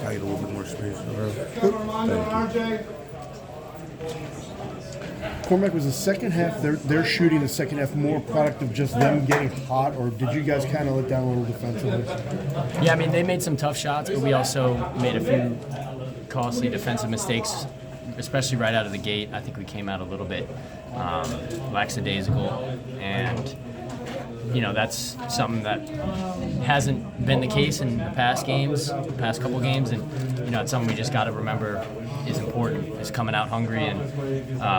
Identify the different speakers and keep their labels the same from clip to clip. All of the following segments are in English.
Speaker 1: Tight, a little bit more space.
Speaker 2: Cormac, was the second half, their shooting the second half more product of just them getting hot, or did you guys kind of let down a little defensively?
Speaker 3: Yeah, I mean, they made some tough shots, but we also made a few costly defensive mistakes, especially right out of the gate. I think we came out a little bit lackadaisical, and that's something that hasn't been the case in the past couple games, and it's something we just got to remember is important, is coming out hungry and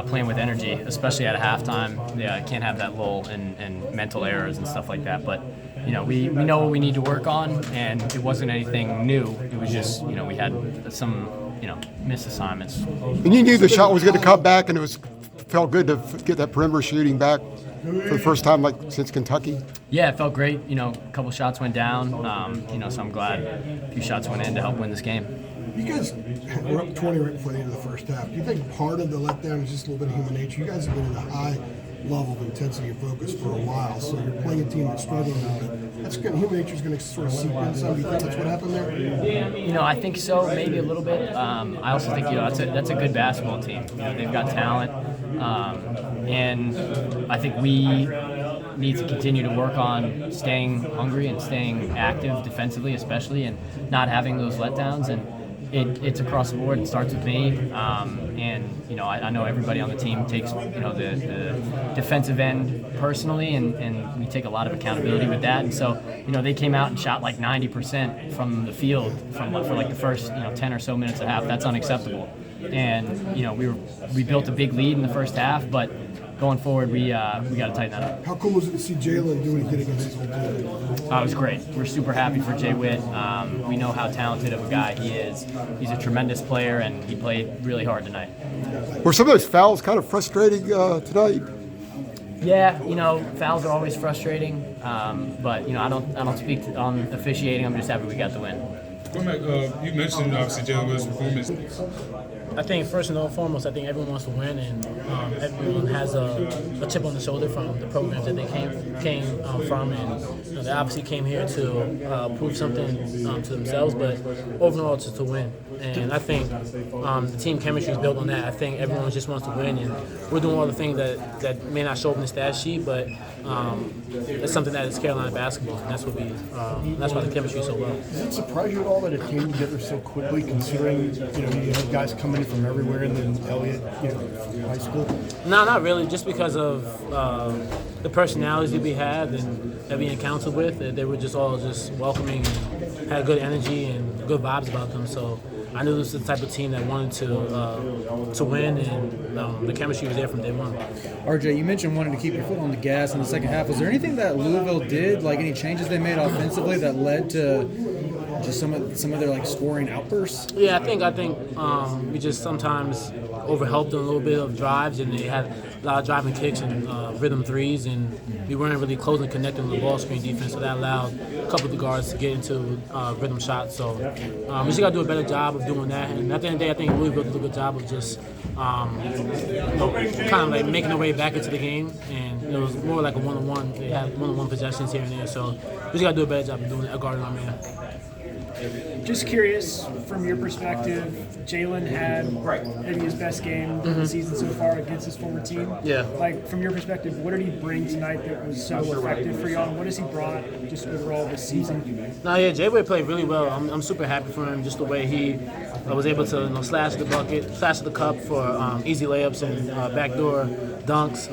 Speaker 3: playing with energy, especially at a halftime. Yeah, can't have that lull and mental errors and stuff like that, but we know what we need to work on, and it wasn't anything new. It was just, we had some, missed assignments.
Speaker 4: And you knew the shot was going to come back, and felt good to get that perimeter shooting back for the first time since Kentucky.
Speaker 3: Yeah, it felt great. A couple shots went down, so I'm glad a few shots went in to help win this game.
Speaker 5: You guys were up 20 right before the end of the first half. Do you think part of the letdown is just a little bit of human nature? You guys have been in a high level of intensity and focus for a while, so you're playing a team that's struggling on it. Human nature is going to sort of seep in some. Do you think that's what happened there?
Speaker 3: I think so, maybe a little bit. I also think that's a good basketball team. They've got talent, and I think we need to continue to work on staying hungry and staying active defensively, especially, and not having those letdowns. And it's across the board. It starts with me, and I know everybody on the team takes the defensive end personally, and we take a lot of accountability with that. And so they came out and shot like 90% from the field for like the first 10 or so minutes of half. That's unacceptable. And we built a big lead in the first half, but going forward, we got to tighten that up.
Speaker 5: How cool was it to see Jaylen do what he did against his old team?
Speaker 3: It was great. We're super happy for Jay-Witt. We know how talented of a guy he is. He's a tremendous player, and he played really hard tonight.
Speaker 4: Were some of those fouls kind of frustrating tonight?
Speaker 3: Yeah, fouls are always frustrating, but I don't speak on officiating. I'm just happy we got the win.
Speaker 6: Cormac, you mentioned obviously Jaylen Williams' performance.
Speaker 7: I think first and foremost, I think everyone wants to win, and everyone has a chip on the shoulder from the programs that they came from, and they obviously came here to prove something to themselves, but overall it's to win. And I think the team chemistry is built on that. I think everyone just wants to win, and we're doing all the things that may not show up in the stat sheet, but it's something that is Carolina basketball, and that's why the chemistry is so well.
Speaker 2: Does it surprise you at all that it came together so quickly, considering you have guys coming in from everywhere, and then Elliott, from high school?
Speaker 7: No, not really. Just because of the personalities that we have and that we encountered with, they were just all just welcoming and had good energy and good vibes about them. So I knew this was the type of team that wanted to win, and the chemistry was there from day one.
Speaker 8: RJ, you mentioned wanting to keep your foot on the gas in the second half. Was there anything that Louisville did, like any changes they made offensively, that led to just some of their scoring outbursts?
Speaker 7: Yeah, I think we just sometimes overhelped them a little bit of drives, and they had a lot of driving kicks and rhythm threes, and we weren't really closing connecting with the ball screen defense, so that allowed a couple of the guards to get into rhythm shots. So we just got to do a better job of doing that. And at the end of the day, I think Louisville did a good job of just kind of making their way back into the game, and it was more like a one-on-one. They had one-on-one possessions here and there, so we just got to do a better job of doing that, guarding our man.
Speaker 9: Just curious, from your perspective, Jaylen had maybe his best game of the season so far against his former team.
Speaker 7: Yeah.
Speaker 9: From your perspective, what did he bring tonight that was so effective for y'all? What has he brought just overall this season?
Speaker 7: Jay-Witt played really well. I'm super happy for him, just the way he was able to slash the bucket, slash the cup for easy layups and backdoor dunks.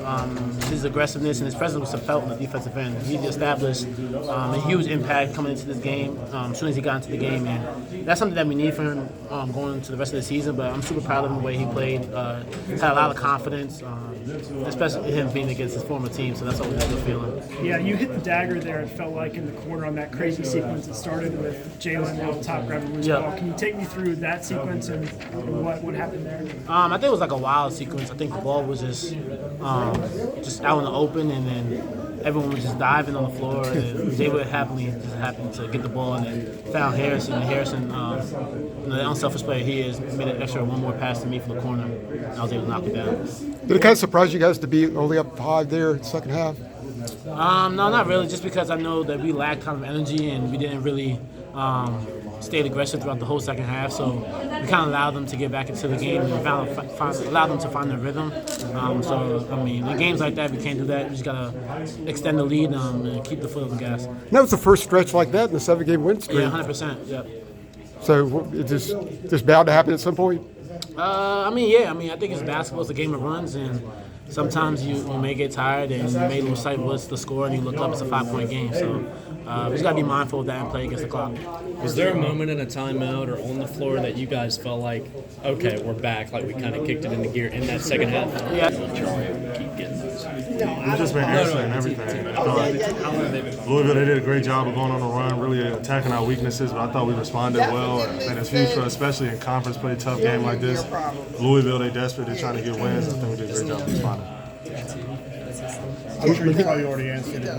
Speaker 7: His aggressiveness and his presence was felt on the defensive end. He established a huge impact coming into this game as soon as he got into the game, and that's something that we need for him going into the rest of the season. But I'm super proud of him the way he played. He's had a lot of confidence, especially him being against his former team, so that's always a good feeling.
Speaker 9: Yeah, you hit the dagger there, it felt like, in the corner on that crazy sequence that started with Jaylen on top grabbing loose ball. Can you take me through that sequence and what happened there?
Speaker 7: I think it was like a wild sequence. I think the ball was just out in the open, and then everyone was just diving on the floor, and Jay-Witt happened to get the ball and then found Harrison. And Harrison, the unselfish player he is, made an extra one more pass to me from the corner, and I was able to knock it down.
Speaker 4: Did it kind of surprise you guys to be only up 5 there in the second half?
Speaker 7: No, not really, just because I know that we lacked kind of energy and we didn't really stayed aggressive throughout the whole second half. So we kind of allowed them to get back into the game and allowed them to find their rhythm. So, I mean, in games like that, we can't do that. We just got to extend the lead and keep the foot on the gas.
Speaker 4: And that was the first stretch like that in the 7-game win streak.
Speaker 7: Yeah, 100%. Yep.
Speaker 4: So it's just bound to happen at some point?
Speaker 7: I think it's basketball. It's a game of runs, and sometimes you may get tired and you may lose sight of what's the score, and you look up, it's a 5-point game. So we just got to be mindful of that and play against the clock.
Speaker 1: Was there a moment in a timeout or on the floor that you guys felt like, okay, we're back, like we kind of kicked it into gear in that second half?
Speaker 7: Yeah.
Speaker 10: We've just been answering everything. Louisville, they did a great job of going on the run, really attacking our weaknesses, but I thought we responded well. And it's huge for us, especially in conference play, tough game like this. Louisville, they desperate, they're trying to get wins. I think we did a great job of responding.
Speaker 2: I'm sure you probably already answered it.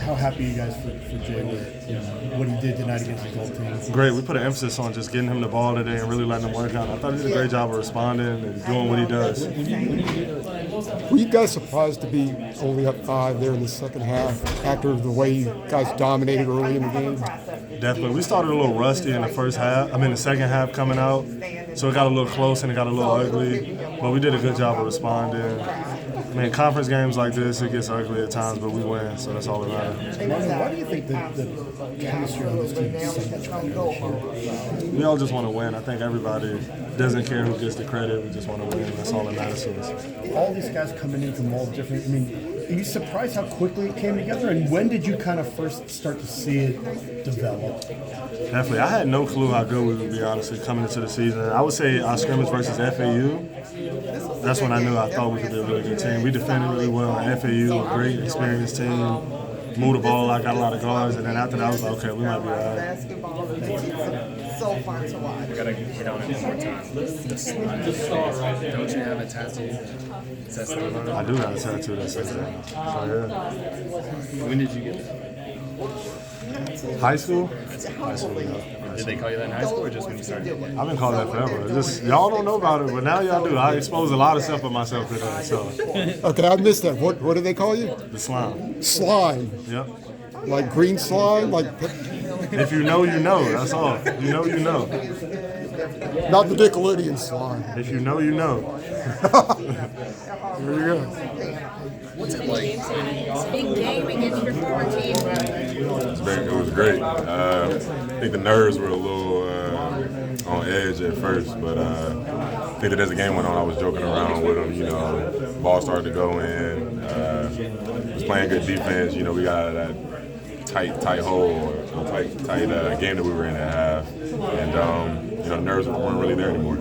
Speaker 2: How happy are you guys for Jaylen? What he did tonight against his old team?
Speaker 10: Great. We put an emphasis on just getting him the ball today and really letting him work out. I thought he did a great job of responding and doing what he does.
Speaker 4: Were you guys surprised to be only up 5 there in the second half after the way you guys dominated early in the game?
Speaker 10: Definitely. We started a little rusty in the the second half coming out. So it got a little close and it got a little ugly. But we did a good job of responding. I mean, conference games like this, it gets ugly at times, but we win, so that's all that matters.
Speaker 2: Armando, why do you think the chemistry on this team is so much better?
Speaker 10: We all just want to win. I think everybody doesn't care who gets the credit. We just want to win. That's all that matters to us.
Speaker 2: All these guys coming in from all different, are you surprised how quickly it came together? And when did you kind of first start to see it develop?
Speaker 10: Definitely. I had no clue how good we would be, honestly, coming into the season. I would say our scrimmage versus FAU, that's when I knew I thought we could be a really good team. We defended really well. And FAU, a great, experienced team. Moved the ball. I got a lot of guards. And then after that, I was like, okay, we might be all right.
Speaker 11: So fun to watch.
Speaker 1: We gotta hit on it one more time. Don't you have a tattoo?
Speaker 10: I do have a tattoo that says that. So, yeah.
Speaker 1: When did you get that?
Speaker 10: High school?
Speaker 1: High school, yeah. Did they call you that in high school or just when you started to play?
Speaker 10: I've been called that forever. Just y'all don't know about it, but now y'all do. I expose a lot of stuff of myself to that. So
Speaker 4: Okay, I missed that. What do they call you?
Speaker 10: the slime.
Speaker 4: Slime.
Speaker 10: Yep.
Speaker 4: Like green slime? Like
Speaker 10: If you know, you know. That's all. You know, you know.
Speaker 4: not the Nickelodeon slime.
Speaker 10: If you know, you know.
Speaker 4: Here we go.
Speaker 11: What's it like? Big game against your former team.
Speaker 12: It was great. I think the nerves were a little on edge at first, but I think that as the game went on, I was joking around with them. You know, ball started to go in. Was playing good defense. You know, we got out of that tight hole, tight game that we were in at half, and you know, the nerves weren't really there anymore.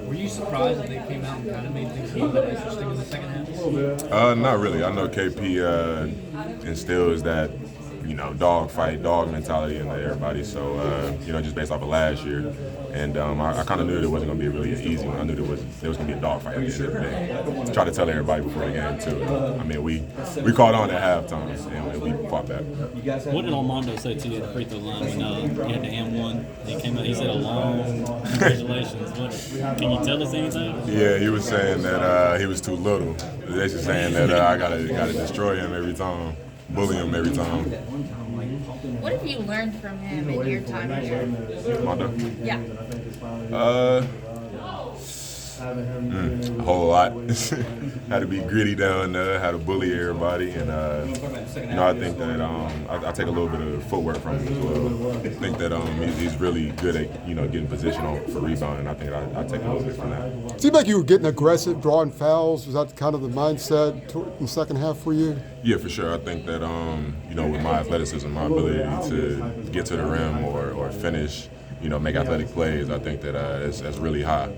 Speaker 1: Were you surprised that they came out and kind of made things a little bit interesting in the second half?
Speaker 12: Not really. I know KP instills that, you know, dog mentality into everybody. So, you know, just based off of last year. And I kind of knew that it wasn't going to be really an easy one. I knew there was going to be a dog fight at the end of the day. Try to tell everybody before the game, too. I mean, we caught on at halftime, and we fought back.
Speaker 1: What did Armando say to you at the free throw line when you had the and one? He came out, he said a long congratulations. Can you tell us anything?
Speaker 12: Yeah, he was saying that he was too little. Basically saying that I gotta destroy him every time, bully him every time.
Speaker 11: What have you learned from him in your time here?
Speaker 12: Armando?
Speaker 11: Yeah.
Speaker 12: A whole lot. Had to be gritty down there, had to bully everybody, and you know, I think that I take a little bit of footwork from him as well. I think that he's really good at, you know, getting position for rebounding. I think I take a little bit from that.
Speaker 4: It seemed like you were getting aggressive, drawing fouls. Was that kind of the mindset in the second half for you?
Speaker 12: Yeah, for sure. I think that you know, with my athleticism, my ability to get to the rim or finish, you know, make athletic plays, I think that it's really high.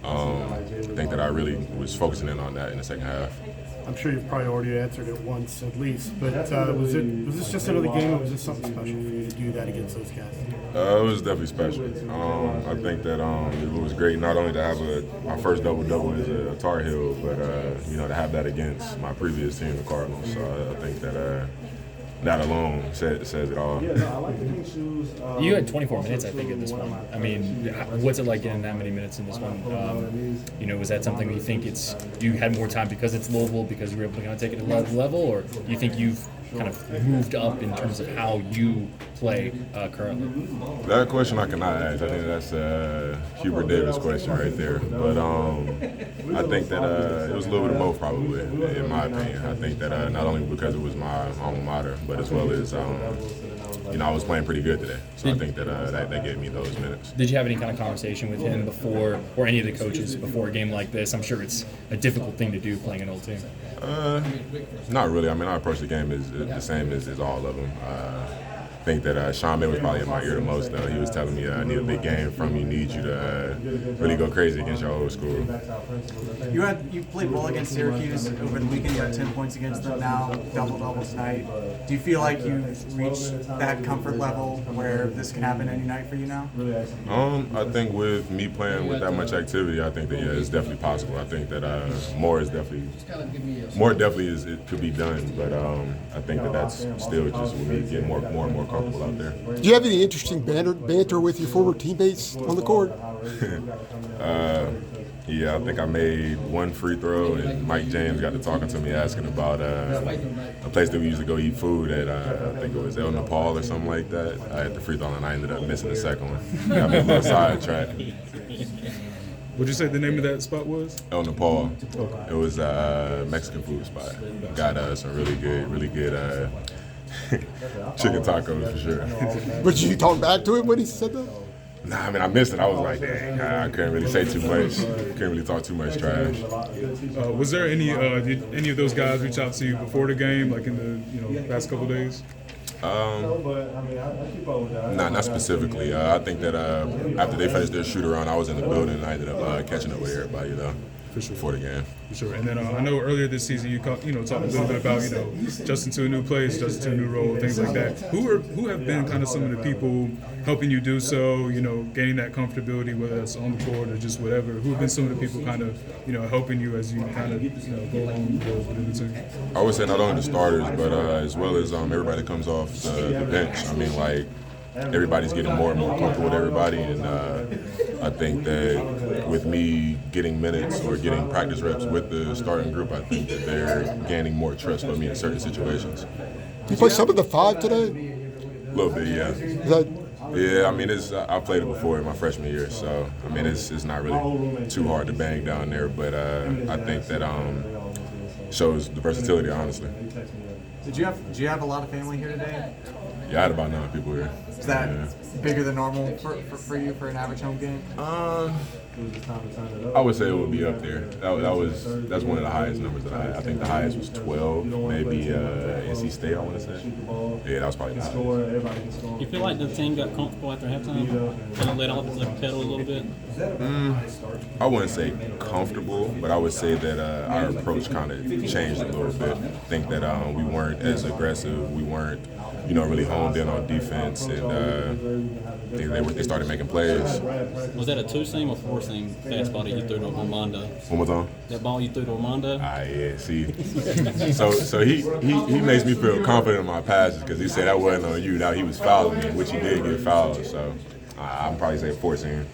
Speaker 12: I think that I really was focusing in on that in the second half.
Speaker 2: I'm sure you've probably already answered it once at least, but was this just another game, or was this something special for you to do that against those guys?
Speaker 12: It was definitely special. I think that it was great not only to have my first double-double as a Tar Heel, but you know, to have that against my previous team, the Cardinals. So I think that that alone says it all.
Speaker 1: You had 24 minutes, I think, at this one. I mean, what's it like getting that many minutes in this one? You know, was that something that you think you had more time because it's Louisville, because you were able to kind of take it to another level, or you think you've
Speaker 13: kind of moved up in terms of how you play currently?
Speaker 12: That question I cannot answer. I think that's a Hubert Davis question right there. But I think that it was a little bit of both, probably, in my opinion. I think that not only because it was my alma mater, but as well as I was playing pretty good today. So I think that that gave me those minutes.
Speaker 13: Did you have any kind of conversation with him before, or any of the coaches before a game like this? I'm sure it's a difficult thing to do playing an old team.
Speaker 12: Not really. I mean, I approach the game as the same as all of them. I think that Sean May was probably in my ear the most, though. He was telling me, I need a big game from you, need you to really go crazy against your old school.
Speaker 14: You played well against Syracuse over the weekend. You had 10 points against them now, double-double tonight. Do you feel like you've reached that comfort level where this can happen any night for you now?
Speaker 12: I think with me playing with that much activity, I think that, yeah, it's definitely possible. I think that more definitely it could be done, but I think that that's still just with me getting more and more comfortable out there.
Speaker 4: Do you have any interesting banter with your former teammates on the court?
Speaker 12: Yeah, I think I made one free throw, and Mike James got to talking to me asking about a place that we used to go eat food at. I think it was El Nepal or something like that. I had the free throw, and I ended up missing the second one. Got me a little sidetracked.
Speaker 6: What'd you say the name of that spot was?
Speaker 12: El Nepal. It was a Mexican food spot. Got some really good chicken tacos for sure.
Speaker 4: But you talk back to him when he said that?
Speaker 12: Nah, I mean, I missed it. I was like, dang, I couldn't really say too much. Couldn't really talk too much trash.
Speaker 6: Was there did any of those guys reach out to you before the game, like in the past couple of days?
Speaker 12: Not specifically. I think that after they finished their shoot around, I was in the building and I ended up catching up with everybody, though. For sure. Before the game.
Speaker 6: For sure. And then I know earlier this season you talked a little bit about adjusting to a new place, adjusting to a new role, things like that. Who have been kind of some of the people helping you do so? Gaining that comfortability, whether that's on the court or just whatever. Who have been some of the people kind of helping you as you kind of go along with the team?
Speaker 12: I would say not only the starters, but as well as everybody that comes off the bench. I mean, like, everybody's getting more and more comfortable with everybody, and I think that with me getting minutes or getting practice reps with the starting group, I think that they're gaining more trust with me in certain situations.
Speaker 4: You play some of the five today?
Speaker 12: A little bit, yeah. Yeah, I mean, I played it before in my freshman year, so I mean, it's not really too hard to bang down there, but I think that shows the versatility, honestly.
Speaker 14: Do you have a lot of family here today?
Speaker 12: Yeah, I had about 9 people here.
Speaker 14: Is that bigger than normal for you for an average home game?
Speaker 12: I would say it would be up there. That's one of the highest numbers that I had. I think the highest was 12, maybe NC State, I want to say. Yeah, that was probably the highest.
Speaker 1: You feel like the team got comfortable after halftime? Kind of let off the pedal a little bit?
Speaker 12: I wouldn't say comfortable, but I would say that our approach kind of changed a little bit. I think that we weren't as aggressive. We weren't, really honed in on defense, and they started making plays.
Speaker 1: Was that a 2-seam or 4-seam fastball that you threw to Armando?
Speaker 12: One more time.
Speaker 1: That ball you threw to Armando?
Speaker 12: Yeah, see. so he makes me feel confident in my passes because he said that wasn't on you. Now he was fouling me, which he did get fouled. So I'm probably say 4-seam.